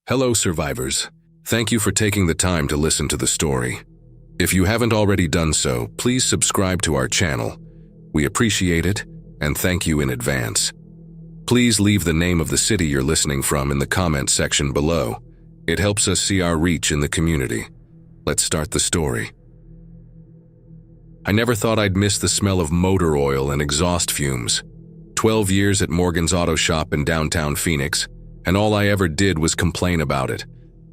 Hello, survivors. Thank you for taking the time to listen to the story. If you haven't already done so, please subscribe to our channel. We appreciate it, and thank you in advance. Please leave the name of the city you're listening from in the comment section below. It helps us see our reach in the community. Let's start the story. I never thought I'd miss the smell of motor oil and exhaust fumes. 12 years at Morgan's Auto Shop in downtown Phoenix, and all I ever did was complain about it.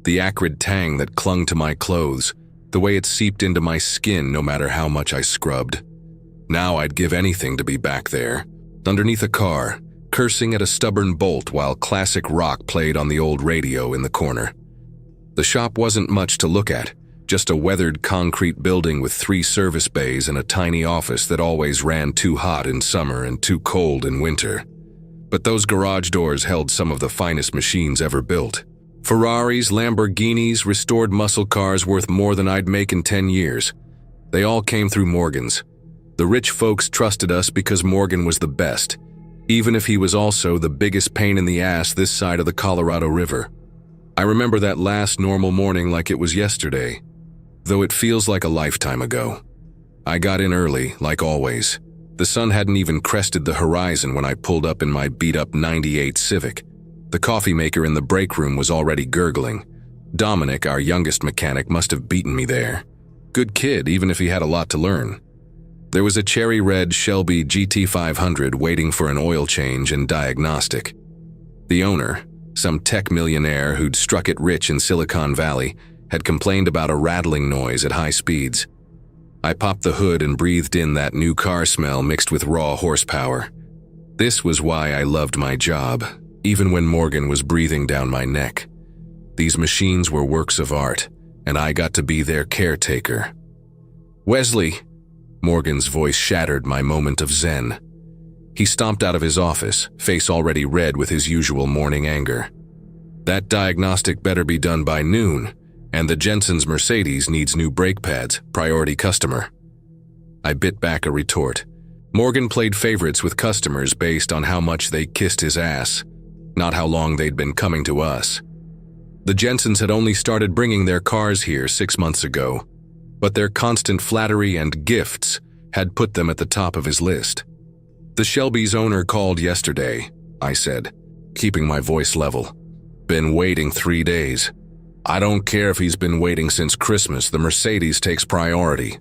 The acrid tang that clung to my clothes, the way it seeped into my skin no matter how much I scrubbed. Now I'd give anything to be back there, underneath a car, cursing at a stubborn bolt while classic rock played on the old radio in the corner. The shop wasn't much to look at, just a weathered concrete building with 3 service bays and a tiny office that always ran too hot in summer and too cold in winter. But those garage doors held some of the finest machines ever built. Ferraris, Lamborghinis, restored muscle cars worth more than I'd make in 10 years. They all came through Morgan's. The rich folks trusted us because Morgan was the best, even if he was also the biggest pain in the ass this side of the Colorado River. I remember that last normal morning like it was yesterday, though it feels like a lifetime ago. I got in early, like always. The sun hadn't even crested the horizon when I pulled up in my beat-up '98 Civic. The coffee maker in the break room was already gurgling. Dominic, our youngest mechanic, must have beaten me there. Good kid, even if he had a lot to learn. There was a cherry-red Shelby GT500 waiting for an oil change and diagnostic. The owner, some tech millionaire who'd struck it rich in Silicon Valley, had complained about a rattling noise at high speeds. I popped the hood and breathed in that new car smell mixed with raw horsepower. This was why I loved my job, even when Morgan was breathing down my neck. These machines were works of art, and I got to be their caretaker. "Wesley!" Morgan's voice shattered my moment of zen. He stomped out of his office, face already red with his usual morning anger. "That diagnostic better be done by noon. And the Jensen's Mercedes needs new brake pads, priority customer." I bit back a retort. Morgan played favorites with customers based on how much they kissed his ass, not how long they'd been coming to us. The Jensens had only started bringing their cars here 6 months ago, but their constant flattery and gifts had put them at the top of his list. "The Shelby's owner called yesterday," I said, keeping my voice level. "Been waiting 3 days. I don't care if he's been waiting since Christmas, the Mercedes takes priority."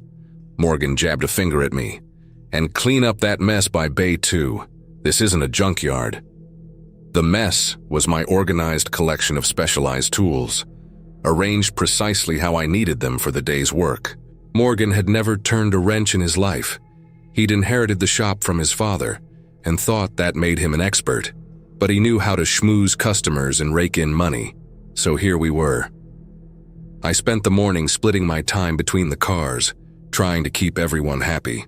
Morgan jabbed a finger at me. "And clean up that mess by Bay 2. This isn't a junkyard." The mess was my organized collection of specialized tools, arranged precisely how I needed them for the day's work. Morgan had never turned a wrench in his life. He'd inherited the shop from his father and thought that made him an expert, but he knew how to schmooze customers and rake in money. So here we were. I spent the morning splitting my time between the cars, trying to keep everyone happy.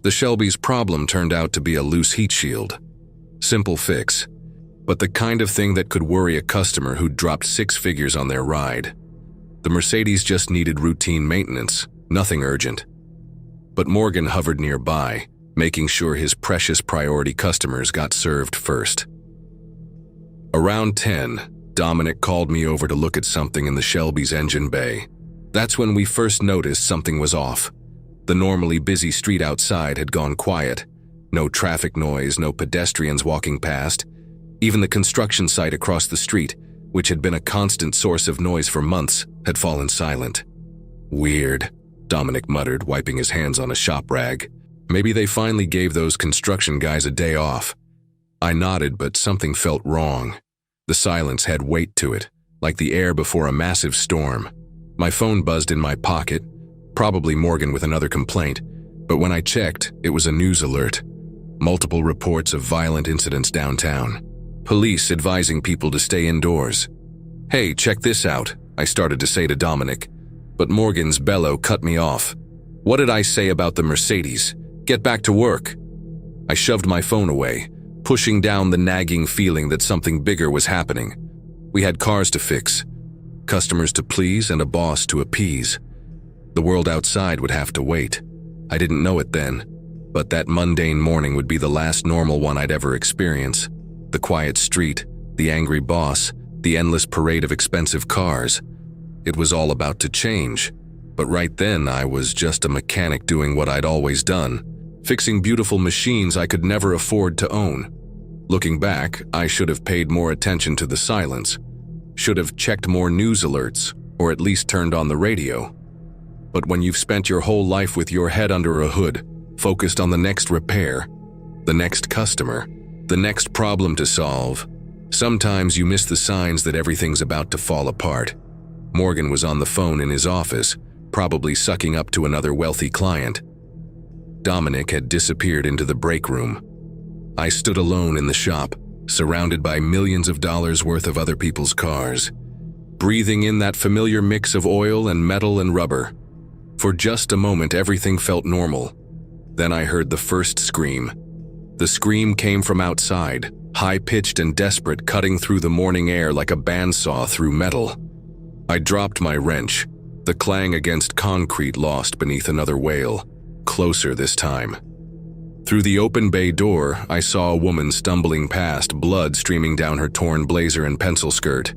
The Shelby's problem turned out to be a loose heat shield. Simple fix, but the kind of thing that could worry a customer who'd dropped 6 figures on their ride. The Mercedes just needed routine maintenance, nothing urgent. But Morgan hovered nearby, making sure his precious priority customers got served first. Around 10, Dominic called me over to look at something in the Shelby's engine bay. That's when we first noticed something was off. The normally busy street outside had gone quiet. No traffic noise, no pedestrians walking past. Even the construction site across the street, which had been a constant source of noise for months, had fallen silent. "Weird," Dominic muttered, wiping his hands on a shop rag. "Maybe they finally gave those construction guys a day off." I nodded, but something felt wrong. The silence had weight to it, like the air before a massive storm. My phone buzzed in my pocket, probably Morgan with another complaint, but when I checked, it was a news alert. Multiple reports of violent incidents downtown. Police advising people to stay indoors. "Hey, check this out," I started to say to Dominic, but Morgan's bellow cut me off. "What did I say about the Mercedes? Get back to work." I shoved my phone away, pushing down the nagging feeling that something bigger was happening. We had cars to fix, customers to please, and a boss to appease. The world outside would have to wait. I didn't know it then, but that mundane morning would be the last normal one I'd ever experience. The quiet street, the angry boss, the endless parade of expensive cars. It was all about to change. But right then, I was just a mechanic doing what I'd always done, fixing beautiful machines I could never afford to own. Looking back, I should have paid more attention to the silence, should have checked more news alerts, or at least turned on the radio. But when you've spent your whole life with your head under a hood, focused on the next repair, the next customer, the next problem to solve, sometimes you miss the signs that everything's about to fall apart. Morgan was on the phone in his office, probably sucking up to another wealthy client. Dominic had disappeared into the break room. I stood alone in the shop, surrounded by millions of dollars worth of other people's cars, breathing in that familiar mix of oil and metal and rubber. For just a moment, everything felt normal. Then I heard the first scream. The scream came from outside, high-pitched and desperate, cutting through the morning air like a bandsaw through metal. I dropped my wrench, the clang against concrete lost beneath another wail, closer this time. Through the open bay door, I saw a woman stumbling past, blood streaming down her torn blazer and pencil skirt.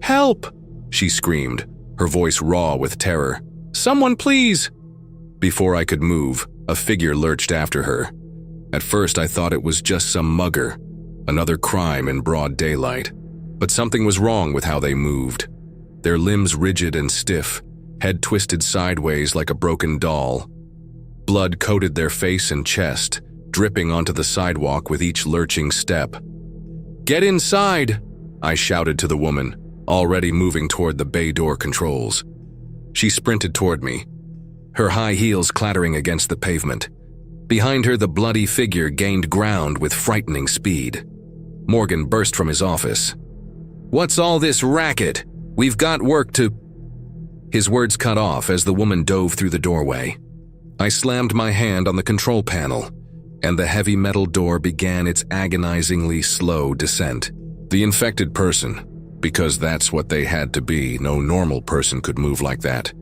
"Help!" she screamed, her voice raw with terror. "Someone, please!" Before I could move, a figure lurched after her. At first, I thought it was just some mugger, another crime in broad daylight. But something was wrong with how they moved. Their limbs rigid and stiff, head twisted sideways like a broken doll. Blood coated their face and chest, dripping onto the sidewalk with each lurching step. "Get inside!" I shouted to the woman, already moving toward the bay door controls. She sprinted toward me, her high heels clattering against the pavement. Behind her, the bloody figure gained ground with frightening speed. Morgan burst from his office. "What's all this racket? We've got work to—" His words cut off as the woman dove through the doorway. I slammed my hand on the control panel, and the heavy metal door began its agonizingly slow descent. The infected person, because that's what they had to be, no normal person could move like that,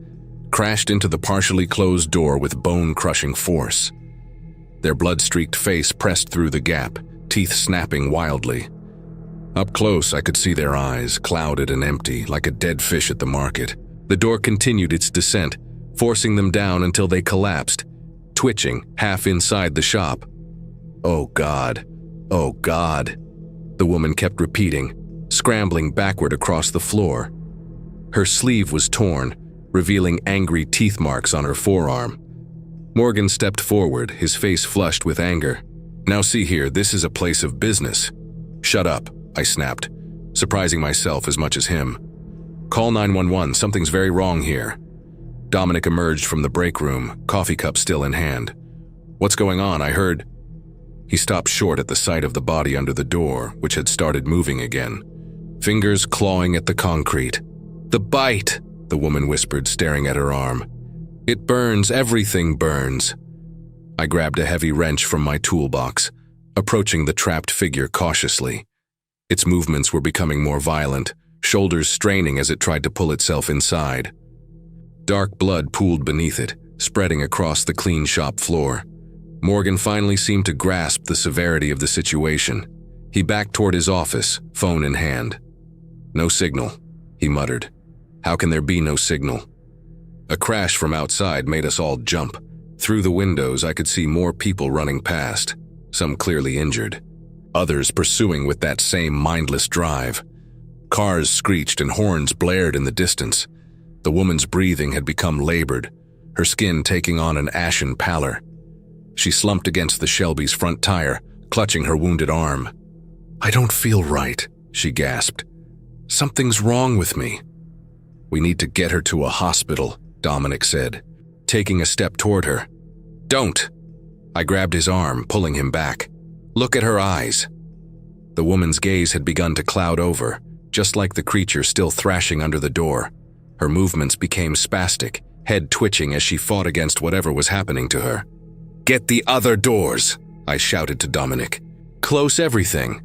crashed into the partially closed door with bone-crushing force. Their blood-streaked face pressed through the gap, teeth snapping wildly. Up close, I could see their eyes, clouded and empty, like a dead fish at the market. The door continued its descent, forcing them down until they collapsed, twitching, half inside the shop. "Oh God, oh God," the woman kept repeating, scrambling backward across the floor. Her sleeve was torn, revealing angry teeth marks on her forearm. Morgan stepped forward, his face flushed with anger. "Now see here, this is a place of business." "Shut up," I snapped, surprising myself as much as him. "Call 911, something's very wrong here." Dominic emerged from the break room, coffee cup still in hand. "What's going on? I heard—" He stopped short at the sight of the body under the door, which had started moving again, fingers clawing at the concrete. "The bite," the woman whispered, staring at her arm. "It burns, everything burns." I grabbed a heavy wrench from my toolbox, approaching the trapped figure cautiously. Its movements were becoming more violent, shoulders straining as it tried to pull itself inside. Dark blood pooled beneath it, spreading across the clean shop floor. Morgan finally seemed to grasp the severity of the situation. He backed toward his office, phone in hand. "No signal," he muttered. "How can there be no signal?" A crash from outside made us all jump. Through the windows, I could see more people running past, some clearly injured, others pursuing with that same mindless drive. Cars screeched and horns blared in the distance. The woman's breathing had become labored, her skin taking on an ashen pallor. She slumped against the Shelby's front tire, clutching her wounded arm. "I don't feel right," she gasped. "Something's wrong with me." "We need to get her to a hospital," Dominic said, taking a step toward her. "Don't!" I grabbed his arm, pulling him back. "Look at her eyes." The woman's gaze had begun to cloud over, just like the creature still thrashing under the door. Her movements became spastic, head twitching as she fought against whatever was happening to her. "Get the other doors!" I shouted to Dominic. "Close everything."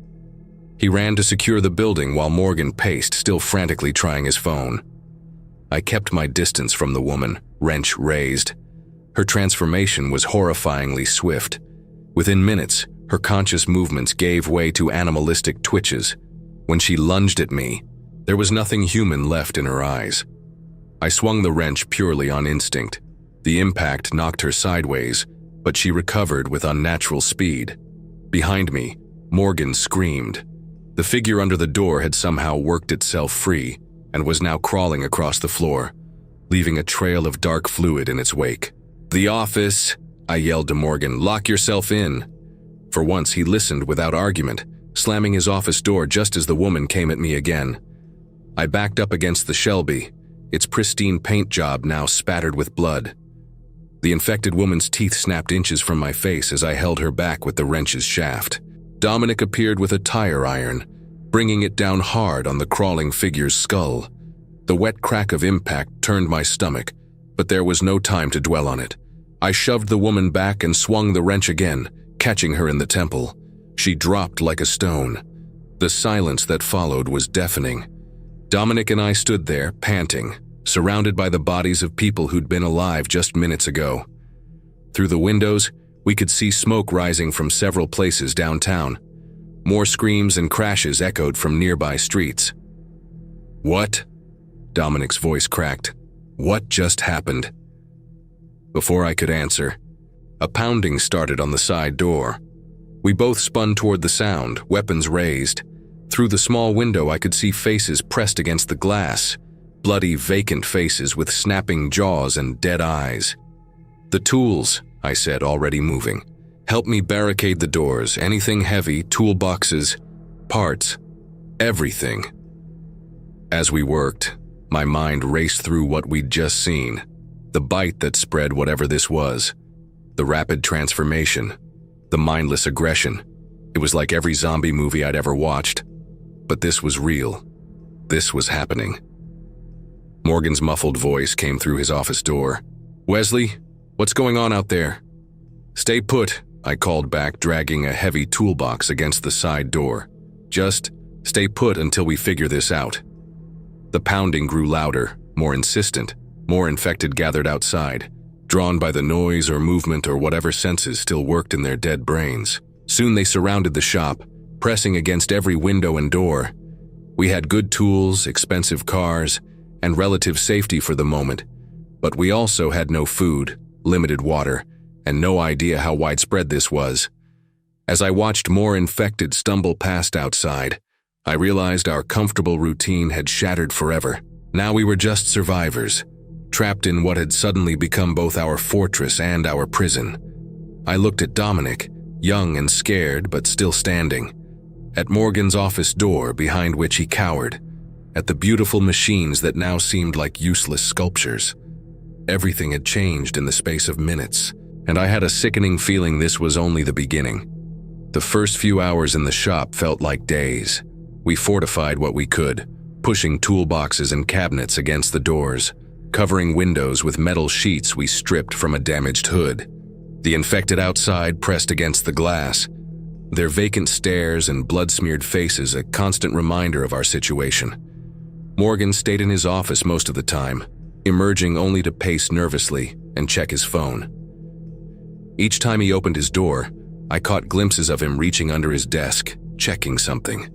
He ran to secure the building while Morgan paced, still frantically trying his phone. I kept my distance from the woman, wrench raised. Her transformation was horrifyingly swift. Within minutes, her conscious movements gave way to animalistic twitches. When she lunged at me, There was nothing human left in her eyes. I swung the wrench purely on instinct. The impact knocked her sideways, but she recovered with unnatural speed. Behind me, Morgan screamed. The figure under the door had somehow worked itself free and was now crawling across the floor, leaving a trail of dark fluid in its wake. "The office," I yelled to Morgan. "Lock yourself in." For once, he listened without argument, slamming his office door just as the woman came at me again. I backed up against the Shelby, its pristine paint job now spattered with blood. The infected woman's teeth snapped inches from my face as I held her back with the wrench's shaft. Dominic appeared with a tire iron, bringing it down hard on the crawling figure's skull. The wet crack of impact turned my stomach, but there was no time to dwell on it. I shoved the woman back and swung the wrench again, catching her in the temple. She dropped like a stone. The silence that followed was deafening. Dominic and I stood there, panting, surrounded by the bodies of people who'd been alive just minutes ago. Through the windows, we could see smoke rising from several places downtown. More screams and crashes echoed from nearby streets. "What?" Dominic's voice cracked. "What just happened?" Before I could answer, a pounding started on the side door. We both spun toward the sound, weapons raised. Through the small window, I could see faces pressed against the glass, bloody, vacant faces with snapping jaws and dead eyes. "The tools," I said, already moving. "Help me barricade the doors, anything heavy, toolboxes, parts, everything." As we worked, my mind raced through what we'd just seen. The bite that spread whatever this was. The rapid transformation. The mindless aggression. It was like every zombie movie I'd ever watched. But this was real. This was happening. Morgan's muffled voice came through his office door. "Wesley, what's going on out there?" "Stay put," I called back, dragging a heavy toolbox against the side door. "Just stay put until we figure this out." The pounding grew louder, more insistent. More infected gathered outside, drawn by the noise or movement or whatever senses still worked in their dead brains. Soon they surrounded the shop, pressing against every window and door. We had good tools, expensive cars, and relative safety for the moment, but we also had no food, limited water, and no idea how widespread this was. As I watched more infected stumble past outside, I realized our comfortable routine had shattered forever. Now we were just survivors, trapped in what had suddenly become both our fortress and our prison. I looked at Dominic, young and scared but still standing, at Morgan's office door behind which he cowered, at the beautiful machines that now seemed like useless sculptures. Everything had changed in the space of minutes, and I had a sickening feeling this was only the beginning. The first few hours in the shop felt like days. We fortified what we could, pushing toolboxes and cabinets against the doors, covering windows with metal sheets we stripped from a damaged hood. The infected outside pressed against the glass, their vacant stares and blood-smeared faces a constant reminder of our situation. Morgan stayed in his office most of the time, emerging only to pace nervously and check his phone. Each time he opened his door, I caught glimpses of him reaching under his desk, checking something.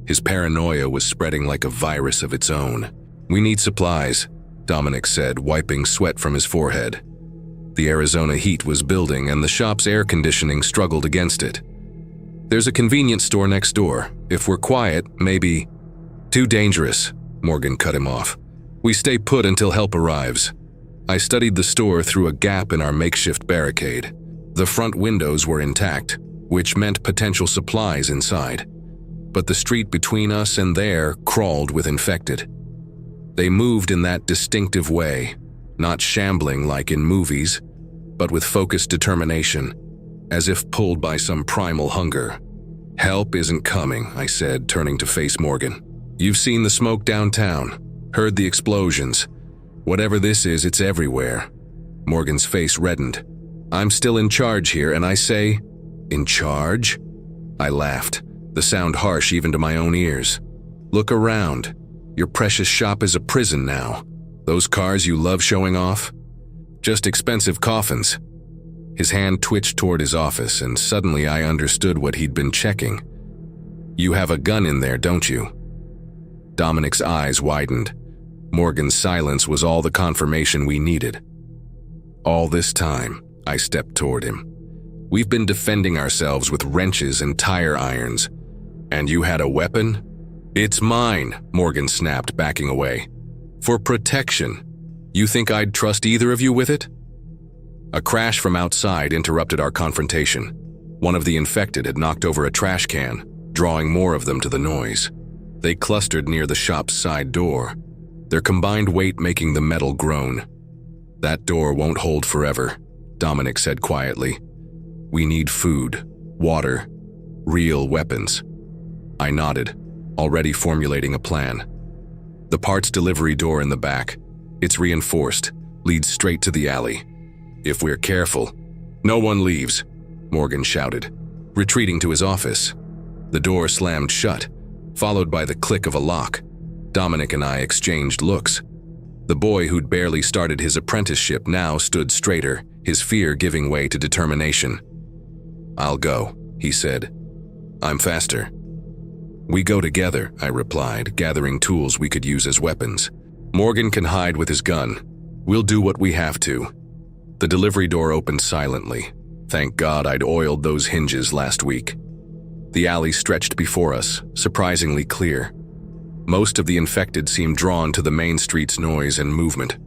His paranoia was spreading like a virus of its own. "We need supplies," Dominic said, wiping sweat from his forehead. The Arizona heat was building and the shop's air conditioning struggled against it. "There's a convenience store next door. If we're quiet, maybe—" "Too dangerous," Morgan cut him off. "We stay put until help arrives." I studied the store through a gap in our makeshift barricade. The front windows were intact, which meant potential supplies inside. But the street between us and there crawled with infected. They moved in that distinctive way, not shambling like in movies, but with focused determination, as if pulled by some primal hunger. "Help isn't coming," I said, turning to face Morgan. "You've seen the smoke downtown, heard the explosions. Whatever this is, it's everywhere." Morgan's face reddened. "I'm still in charge here, and I say—" "In charge?" I laughed, the sound harsh even to my own ears. "Look around. Your precious shop is a prison now. Those cars you love showing off? Just expensive coffins." His hand twitched toward his office, and suddenly I understood what he'd been checking. "You have a gun in there, don't you?" Dominic's eyes widened. Morgan's silence was all the confirmation we needed. All this time, I stepped toward him. We've been defending ourselves with wrenches and tire irons. And you had a weapon? It's mine, Morgan snapped, backing away. For protection. You think I'd trust either of you with it? A crash from outside interrupted our confrontation. One of the infected had knocked over a trash can, drawing more of them to the noise. They clustered near the shop's side door, their combined weight making the metal groan. That door won't hold forever, Dominic said quietly. We need food, water, real weapons. I nodded, already formulating a plan. The parts delivery door in the back, it's reinforced, leads straight to the alley. If we're careful, no one leaves, Morgan shouted, retreating to his office. The door slammed shut, followed by the click of a lock. Dominic and I exchanged looks. The boy who'd barely started his apprenticeship now stood straighter, his fear giving way to determination. I'll go, he said. I'm faster. We go together, I replied, gathering tools we could use as weapons. Morgan can hide with his gun. We'll do what we have to. The delivery door opened silently. Thank God I'd oiled those hinges last week. The alley stretched before us, surprisingly clear. Most of the infected seemed drawn to the main street's noise and movement.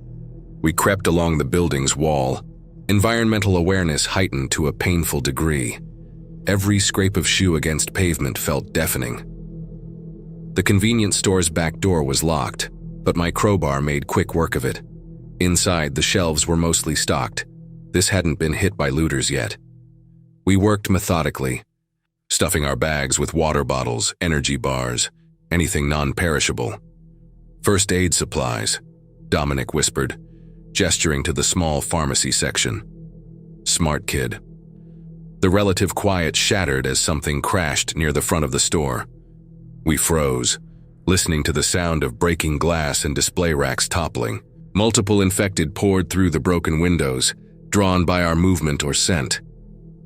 We crept along the building's wall, environmental awareness heightened to a painful degree. Every scrape of shoe against pavement felt deafening. The convenience store's back door was locked, but my crowbar made quick work of it. Inside, the shelves were mostly stocked. This hadn't been hit by looters yet. We worked methodically, stuffing our bags with water bottles, energy bars, anything non-perishable. First aid supplies, Dominic whispered, gesturing to the small pharmacy section. Smart kid. The relative quiet shattered as something crashed near the front of the store. We froze, listening to the sound of breaking glass and display racks toppling. Multiple infected poured through the broken windows, drawn by our movement or scent.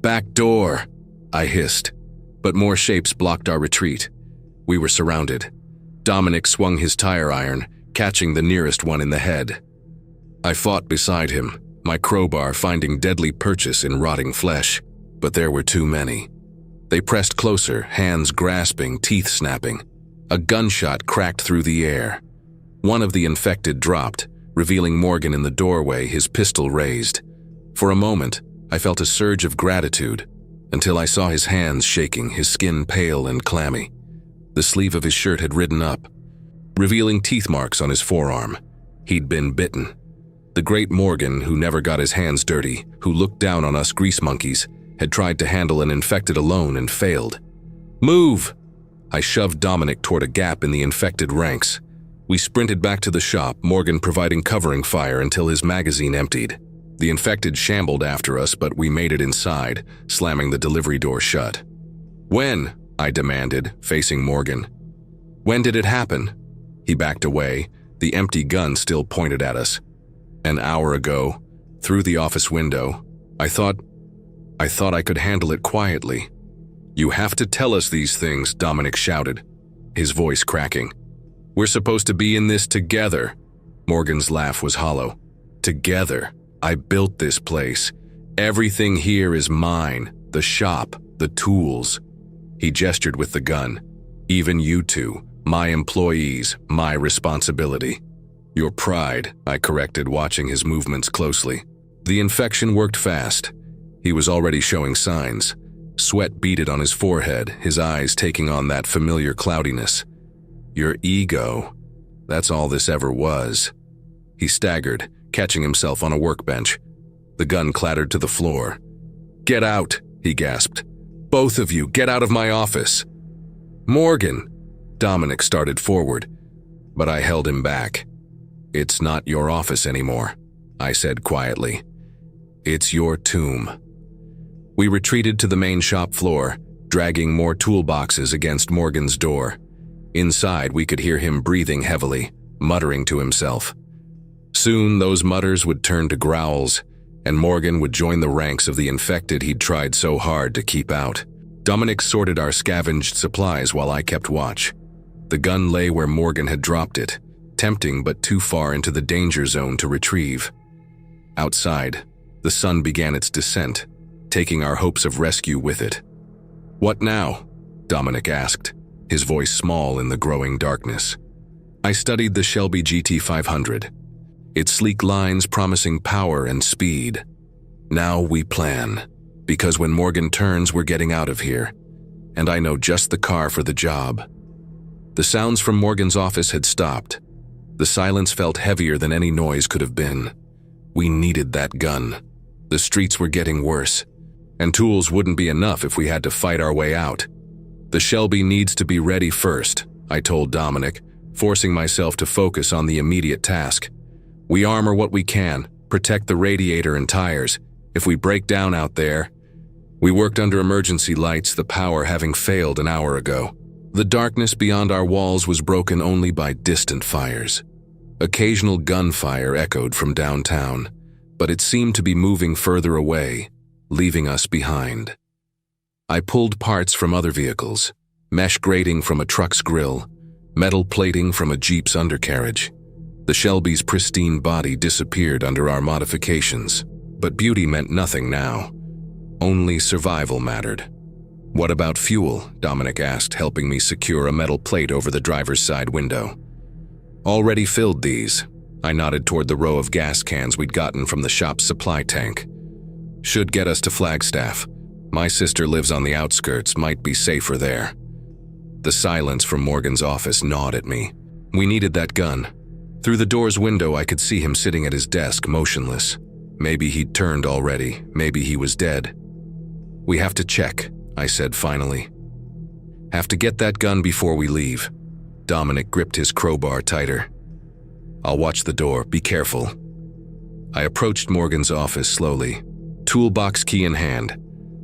Back door, I hissed, but more shapes blocked our retreat. We were surrounded. Dominic swung his tire iron, catching the nearest one in the head. I fought beside him, my crowbar finding deadly purchase in rotting flesh, but there were too many. They pressed closer, hands grasping, teeth snapping. A gunshot cracked through the air. One of the infected dropped, revealing Morgan in the doorway, his pistol raised. For a moment, I felt a surge of gratitude, until I saw his hands shaking, his skin pale and clammy. The sleeve of his shirt had ridden up, revealing teeth marks on his forearm. He'd been bitten. The great Morgan, who never got his hands dirty, who looked down on us grease monkeys, had tried to handle an infected alone and failed. Move! I shoved Dominic toward a gap in the infected ranks. We sprinted back to the shop, Morgan providing covering fire until his magazine emptied. The infected shambled after us, but we made it inside, slamming the delivery door shut. When? I demanded, facing Morgan. When did it happen? He backed away, the empty gun still pointed at us. An hour ago, through the office window. I thought I could handle it quietly. You have to tell us these things, Dominic shouted, his voice cracking. We're supposed to be in this together. Morgan's laugh was hollow. Together. I built this place. Everything here is mine. The shop, the tools. He gestured with the gun. Even you two, my employees, my responsibility. Your pride, I corrected, watching his movements closely. The infection worked fast. He was already showing signs. Sweat beaded on his forehead, his eyes taking on that familiar cloudiness. Your ego. That's all this ever was. He staggered, catching himself on a workbench. The gun clattered to the floor. Get out, he gasped. Both of you, get out of my office. Morgan. Dominic started forward, but I held him back. It's not your office anymore, I said quietly. It's your tomb. We retreated to the main shop floor, dragging more toolboxes against Morgan's door. Inside, we could hear him breathing heavily, muttering to himself. Soon, those mutters would turn to growls, and Morgan would join the ranks of the infected he'd tried so hard to keep out. Dominic sorted our scavenged supplies while I kept watch. The gun lay where Morgan had dropped it, tempting but too far into the danger zone to retrieve. Outside, the sun began its descent, taking our hopes of rescue with it. "What now?" Dominic asked, his voice small in the growing darkness. I studied the Shelby GT 500, its sleek lines promising power and speed. "Now we plan, because when Morgan turns, we're getting out of here, and I know just the car for the job." The sounds from Morgan's office had stopped. The silence felt heavier than any noise could have been. We needed that gun. The streets were getting worse, and tools wouldn't be enough if we had to fight our way out. "The Shelby needs to be ready first," I told Dominic, forcing myself to focus on the immediate task. "We armor what we can, protect the radiator and tires. If we break down out there..." We worked under emergency lights, the power having failed an hour ago. The darkness beyond our walls was broken only by distant fires. Occasional gunfire echoed from downtown, but it seemed to be moving further away, leaving us behind. I pulled parts from other vehicles, mesh grating from a truck's grill, metal plating from a Jeep's undercarriage. The Shelby's pristine body disappeared under our modifications, but beauty meant nothing now. Only survival mattered. "What about fuel?" Dominic asked, helping me secure a metal plate over the driver's side window. "Already filled these." I nodded toward the row of gas cans we'd gotten from the shop's supply tank. "Should get us to Flagstaff. My sister lives on the outskirts, might be safer there." The silence from Morgan's office gnawed at me. We needed that gun. Through the door's window, I could see him sitting at his desk, motionless. Maybe he'd turned already, maybe he was dead. "We have to check," I said finally. "Have to get that gun before we leave." Dominic gripped his crowbar tighter. "I'll watch the door, be careful." I approached Morgan's office slowly, toolbox key in hand.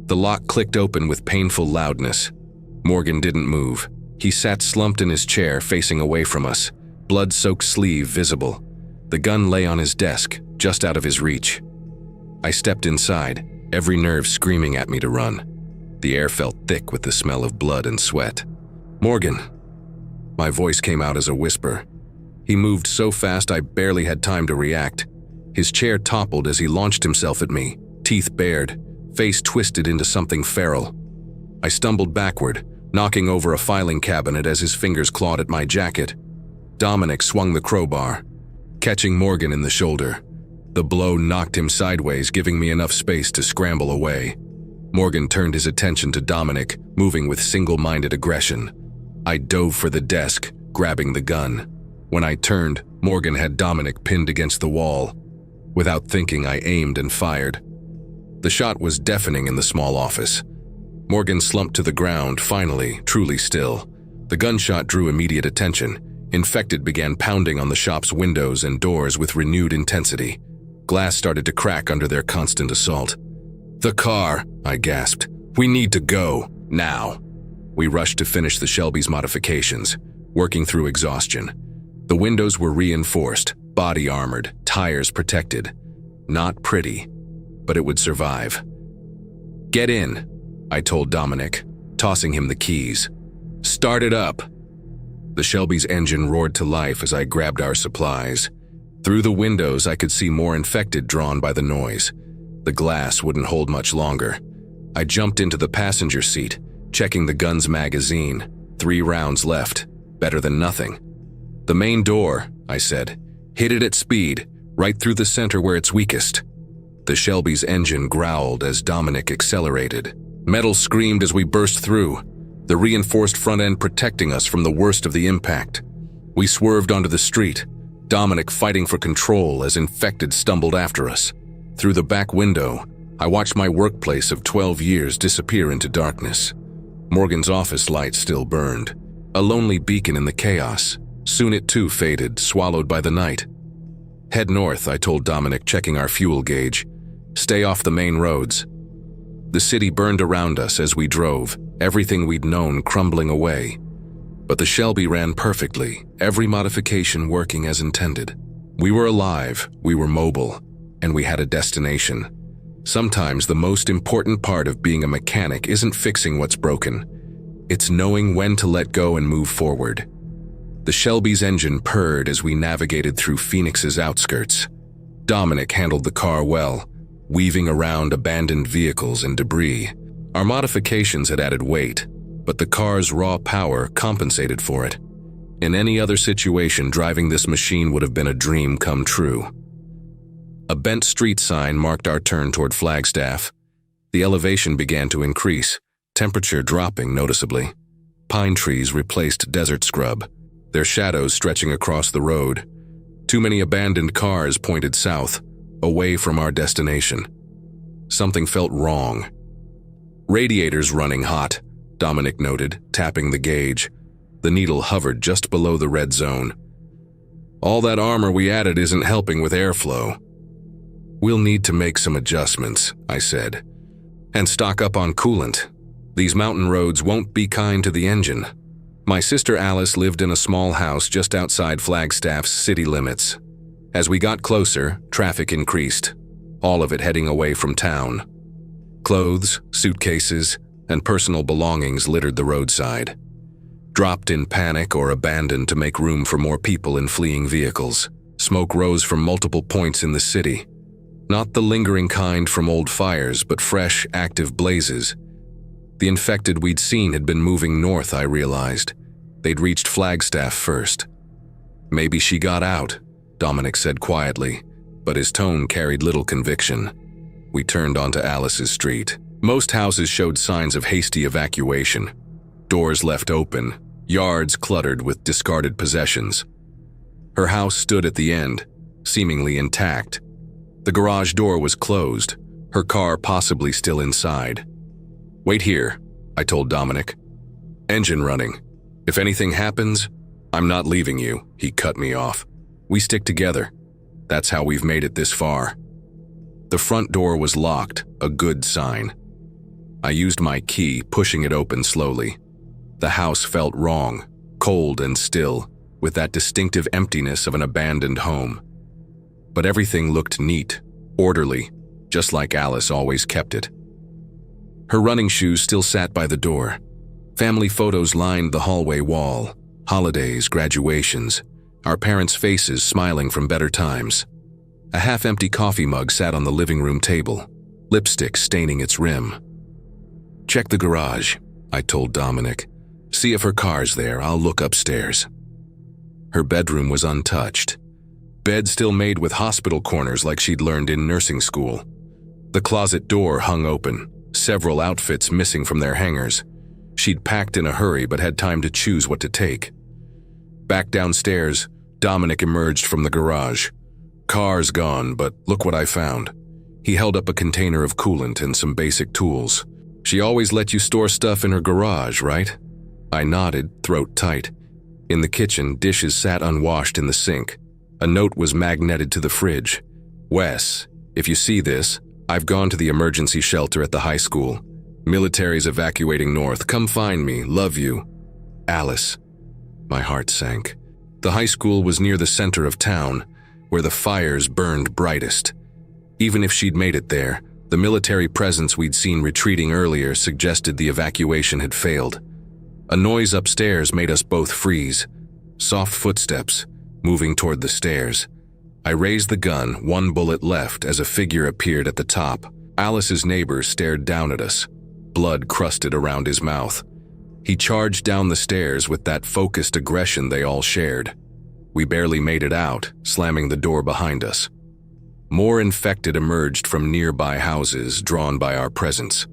The lock clicked open with painful loudness. Morgan didn't move. He sat slumped in his chair, facing away from us, blood-soaked sleeve visible. The gun lay on his desk, just out of his reach. I stepped inside, every nerve screaming at me to run. The air felt thick with the smell of blood and sweat. "Morgan!" My voice came out as a whisper. He moved so fast I barely had time to react. His chair toppled as he launched himself at me, teeth bared, face twisted into something feral. I stumbled backward, knocking over a filing cabinet as his fingers clawed at my jacket. Dominic swung the crowbar, catching Morgan in the shoulder. The blow knocked him sideways, giving me enough space to scramble away. Morgan turned his attention to Dominic, moving with single-minded aggression. I dove for the desk, grabbing the gun. When I turned, Morgan had Dominic pinned against the wall. Without thinking, I aimed and fired. The shot was deafening in the small office. Morgan slumped to the ground, finally, truly still. The gunshot drew immediate attention. Infected began pounding on the shop's windows and doors with renewed intensity. Glass started to crack under their constant assault. "The car," I gasped. "We need to go, now." We rushed to finish the Shelby's modifications, working through exhaustion. The windows were reinforced, body armored, tires protected. Not pretty, but it would survive. "Get in," I told Dominic, tossing him the keys. "Start it up." The Shelby's engine roared to life as I grabbed our supplies. Through the windows, I could see more infected drawn by the noise. The glass wouldn't hold much longer. I jumped into the passenger seat, checking the gun's magazine. 3 rounds left. Better than nothing. "The main door," I said. "Hit it at speed, right through the center where it's weakest." The Shelby's engine growled as Dominic accelerated. Metal screamed as we burst through, the reinforced front end protecting us from the worst of the impact. We swerved onto the street, Dominic fighting for control as infected stumbled after us. Through the back window, I watched my workplace of 12 years disappear into darkness. Morgan's office light still burned, a lonely beacon in the chaos. Soon it too faded, swallowed by the night. "Head north," I told Dominic, checking our fuel gauge. "Stay off the main roads." The city burned around us as we drove, everything we'd known crumbling away. But the Shelby ran perfectly, every modification working as intended. We were alive, we were mobile, and we had a destination. Sometimes the most important part of being a mechanic isn't fixing what's broken. It's knowing when to let go and move forward. The Shelby's engine purred as we navigated through Phoenix's outskirts. Dominic handled the car well, weaving around abandoned vehicles and debris. Our modifications had added weight, but the car's raw power compensated for it. In any other situation, driving this machine would have been a dream come true. A bent street sign marked our turn toward Flagstaff. The elevation began to increase, temperature dropping noticeably. Pine trees replaced desert scrub, their shadows stretching across the road. Too many abandoned cars pointed south, away from our destination. Something felt wrong. Radiators running hot, Dominic noted, tapping the gauge. The needle hovered just below the red zone. All that armor we added isn't helping with airflow. We'll need to make some adjustments, I said. And stock up on coolant. These mountain roads won't be kind to the engine. My sister Alice lived in a small house just outside Flagstaff's city limits. As we got closer, traffic increased, all of it heading away from town. Clothes, suitcases, and personal belongings littered the roadside, dropped in panic or abandoned to make room for more people in fleeing vehicles. Smoke rose from multiple points in the city, not the lingering kind from old fires, but fresh, active blazes. The infected we'd seen had been moving north, I realized. They'd reached Flagstaff first. Maybe she got out, Dominic said quietly, but his tone carried little conviction. We turned onto Alice's street. Most houses showed signs of hasty evacuation. Doors left open, yards cluttered with discarded possessions. Her house stood at the end, seemingly intact. The garage door was closed, her car possibly still inside. "Wait here," I told Dominic. "Engine running. If anything happens, I'm not leaving you," he cut me off. "We stick together. That's how we've made it this far." The front door was locked, a good sign. I used my key, pushing it open slowly. The house felt wrong, cold and still, with that distinctive emptiness of an abandoned home. But everything looked neat, orderly, just like Alice always kept it. Her running shoes still sat by the door. Family photos lined the hallway wall, holidays, graduations, our parents' faces smiling from better times. A half-empty coffee mug sat on the living room table, lipstick staining its rim. "Check the garage," I told Dominic. "See if her car's there, I'll look upstairs." Her bedroom was untouched. Bed still made with hospital corners like she'd learned in nursing school. The closet door hung open, several outfits missing from their hangers. She'd packed in a hurry but had time to choose what to take. Back downstairs, Dominic emerged from the garage. "Car's gone, but look what I found." He held up a container of coolant and some basic tools. "She always let you store stuff in her garage, right?" I nodded, throat tight. In the kitchen, dishes sat unwashed in the sink. A note was magneted to the fridge. "Wes, if you see this, I've gone to the emergency shelter at the high school. Military's evacuating north. Come find me. Love you. Alice." My heart sank. The high school was near the center of town, where the fires burned brightest. Even if she'd made it there, the military presence we'd seen retreating earlier suggested the evacuation had failed. A noise upstairs made us both freeze. Soft footsteps, moving toward the stairs. I raised the gun, one bullet left, as a figure appeared at the top. Alice's neighbor stared down at us, blood crusted around his mouth. He charged down the stairs with that focused aggression they all shared. We barely made it out, slamming the door behind us. More infected emerged from nearby houses, drawn by our presence.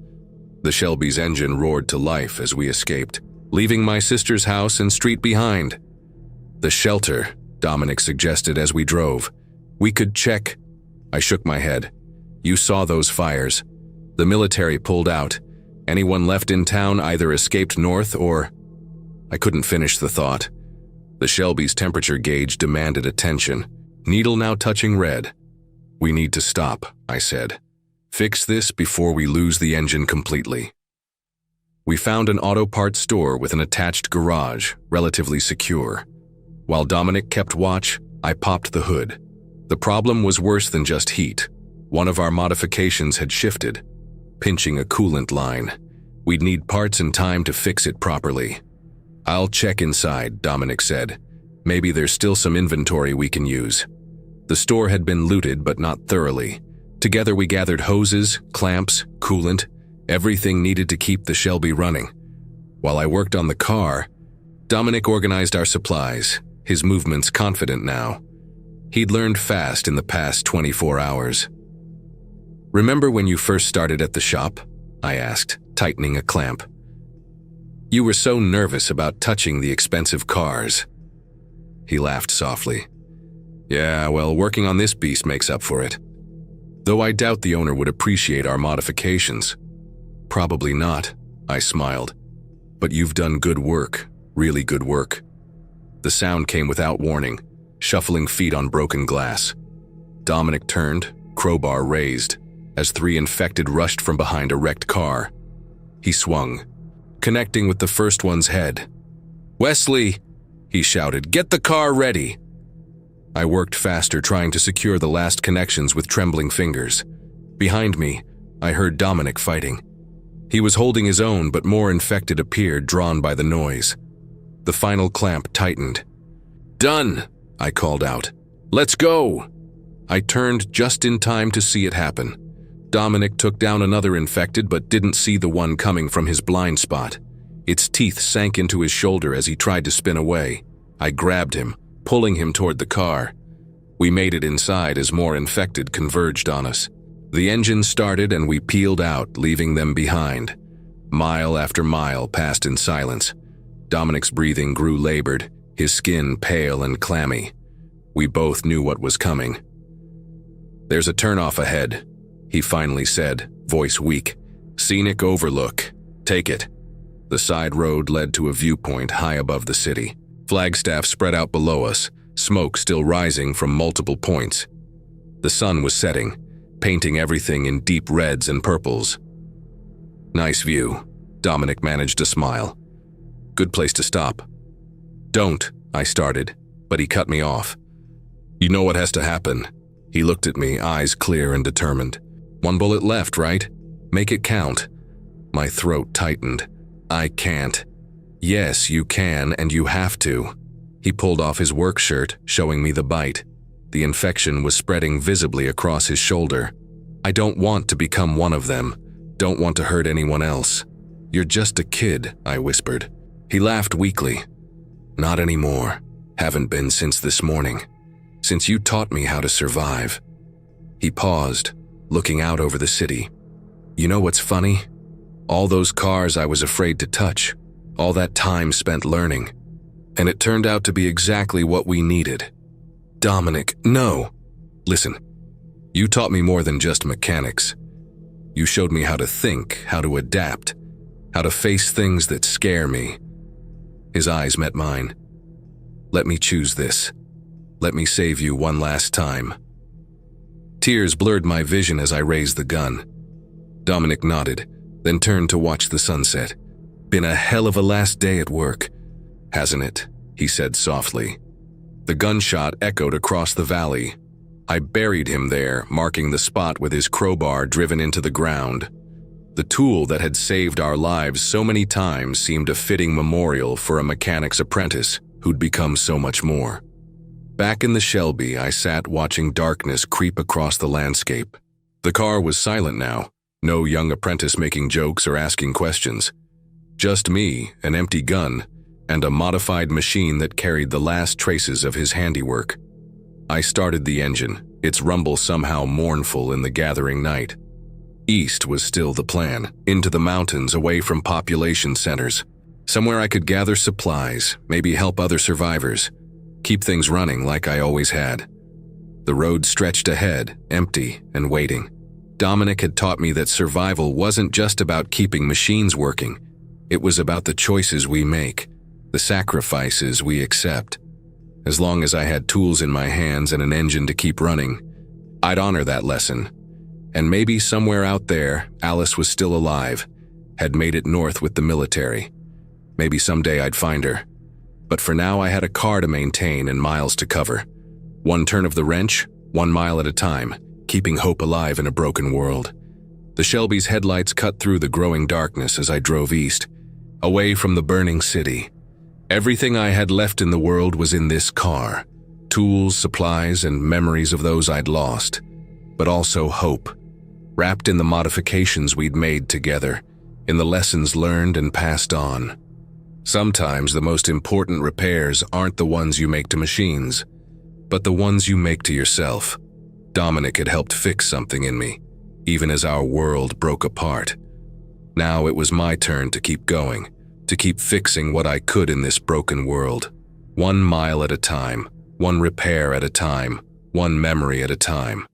The Shelby's engine roared to life as we escaped, leaving my sister's house and street behind. "The shelter," Dominic suggested as we drove. "We could check." I shook my head. "You saw those fires. The military pulled out. Anyone left in town either escaped north or—" I couldn't finish the thought. The Shelby's temperature gauge demanded attention, needle now touching red. "We need to stop," I said. "Fix this before we lose the engine completely." We found an auto parts store with an attached garage, relatively secure. While Dominic kept watch, I popped the hood. The problem was worse than just heat. One of our modifications had shifted, pinching a coolant line. We'd need parts and time to fix it properly. "I'll check inside," Dominic said. Maybe there's still some inventory we can use. The store had been looted, but not thoroughly. Together we gathered hoses, clamps, coolant, everything needed to keep the Shelby running. While I worked on the car, Dominic organized our supplies, his movements confident now. He'd learned fast in the past 24 hours. "Remember when you first started at the shop?" I asked, tightening a clamp. "You were so nervous about touching the expensive cars." He laughed softly. "Yeah, well, working on this beast makes up for it. Though I doubt the owner would appreciate our modifications." "Probably not," I smiled. "But you've done good work, really good work." The sound came without warning, shuffling feet on broken glass. Dominic turned, crowbar raised, as 3 infected rushed from behind a wrecked car. He swung, connecting with the first one's head. "Wesley!" he shouted, "get the car ready!" I worked faster, trying to secure the last connections with trembling fingers. Behind me, I heard Dominic fighting. He was holding his own, but more infected appeared, drawn by the noise. The final clamp tightened. "Done!" I called out. "Let's go!" I turned just in time to see it happen. Dominic took down another infected, but didn't see the one coming from his blind spot. Its teeth sank into his shoulder as he tried to spin away. I grabbed him, pulling him toward the car. We made it inside as more infected converged on us. The engine started and we peeled out, leaving them behind. Mile after mile passed in silence. Dominic's breathing grew labored, his skin pale and clammy. We both knew what was coming. "There's a turnoff ahead," he finally said, voice weak. "Scenic overlook. Take it." The side road led to a viewpoint high above the city. Flagstaff spread out below us, smoke still rising from multiple points. The sun was setting, painting everything in deep reds and purples. "Nice view," Dominic managed to smile. "Good place to stop." "Don't," I started, but he cut me off. "You know what has to happen." He looked at me, eyes clear and determined. "One bullet left, right? Make it count." My throat tightened. "I can't." "Yes, you can, and you have to." He pulled off his work shirt, showing me the bite. The infection was spreading visibly across his shoulder. "I don't want to become one of them. Don't want to hurt anyone else." "You're just a kid," I whispered. He laughed weakly. "Not anymore. Haven't been since this morning. Since you taught me how to survive." He paused, looking out over the city. "You know what's funny? All those cars I was afraid to touch, all that time spent learning, and it turned out to be exactly what we needed." "Dominic, no!" "Listen, you taught me more than just mechanics. You showed me how to think, how to adapt, how to face things that scare me." His eyes met mine. "Let me choose this. Let me save you one last time." Tears blurred my vision as I raised the gun. Dominic nodded, then turned to watch the sunset. "Been a hell of a last day at work, hasn't it?" he said softly. The gunshot echoed across the valley. I buried him there, marking the spot with his crowbar driven into the ground. The tool that had saved our lives so many times seemed a fitting memorial for a mechanic's apprentice who'd become so much more. Back in the Shelby, I sat watching darkness creep across the landscape. The car was silent now, no young apprentice making jokes or asking questions. Just me, an empty gun, and a modified machine that carried the last traces of his handiwork. I started the engine, its rumble somehow mournful in the gathering night. East was still the plan, into the mountains away from population centers. Somewhere I could gather supplies, maybe help other survivors. Keep things running like I always had. The road stretched ahead, empty and waiting. Dominic had taught me that survival wasn't just about keeping machines working. It was about the choices we make, the sacrifices we accept. As long as I had tools in my hands and an engine to keep running, I'd honor that lesson. And maybe somewhere out there, Alice was still alive, had made it north with the military. Maybe someday I'd find her. But for now I had a car to maintain and miles to cover. One turn of the wrench, 1 mile at a time, keeping hope alive in a broken world. The Shelby's headlights cut through the growing darkness as I drove east, away from the burning city. Everything I had left in the world was in this car. Tools, supplies, and memories of those I'd lost. But also hope, wrapped in the modifications we'd made together, in the lessons learned and passed on. Sometimes the most important repairs aren't the ones you make to machines, but the ones you make to yourself. Dominic had helped fix something in me, even as our world broke apart. Now it was my turn to keep going, to keep fixing what I could in this broken world. 1 mile at a time, one repair at a time, one memory at a time.